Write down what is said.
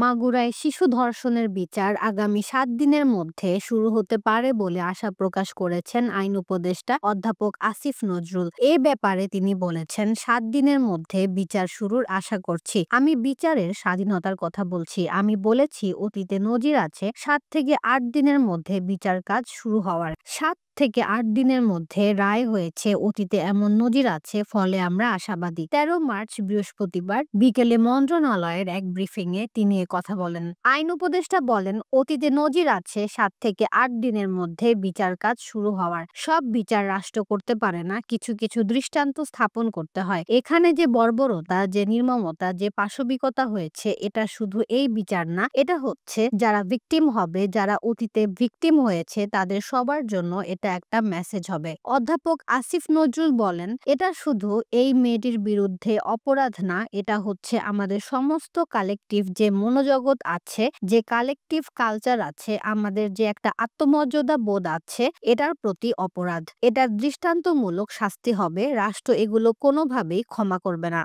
মাগুরায় শিশু ধর্ষণের বিচার আগামী ৭ দিনের মধ্যে শুরু হতে পারে বলে আশা প্রকাশ করেছেন আইন উপদেষ্টা অধ্যাপক আসিফ নজরুল। এ ব্যাপারে তিনি বলেছেন, ৭ দিনের মধ্যে বিচার শুরুর আশা করছি। আমি বিচারের স্বাধীনতার কথা বলছি। আমি বলেছি অতীতে নজির আছে ৭ থেকে ৮ দিনের মধ্যে বিচার কাজ শুরু হওয়ার। ৭ থেকে ৮ দিনের মধ্যে রায় হয়েছে, অতীতে এমন নজির আছে, ফলে আমরা আশাবাদী। ১৩ মার্চ বৃহস্পতিবার বিকেলে মন্ত্রণালয়ের এক ব্রিফিং এ তিনি কথা বলেন। আইন উপদেষ্টা বলেন, অতীতে নজির আছে ৭ থেকে ৮ দিনের মধ্যে বিচার কাজ শুরু হওয়ার। সব বিচার রাষ্ট্র করতে পারে না, কিছু কিছু দৃষ্টান্ত স্থাপন করতে হয়। এখানে যে বর্বরতা, যে নির্মমতা, যে পাশবিকতা হয়েছে, এটা শুধু এই বিচার না, এটা হচ্ছে যারা ভিকটিম হবে, যারা অতীতে ভিকটিম হয়েছে, তাদের সবার জন্য এটা একটা মেসেজ হবে। অধ্যাপক আসিফ নজরুল বলেন, এটা শুধু এই মেয়েটির বিরুদ্ধে অপরাধ না, এটা হচ্ছে আমাদের সমস্ত কালেকটিভ যে মনোজগৎ আছে, যে কালেকটিভ কালচার আছে, আমাদের যে একটা আত্মমর্যাদা বোধ আছে, এটার প্রতি অপরাধ। এটার দৃষ্টান্তমূলক শাস্তি হবে। রাষ্ট্র এগুলো কোনোভাবেই ক্ষমা করবে না।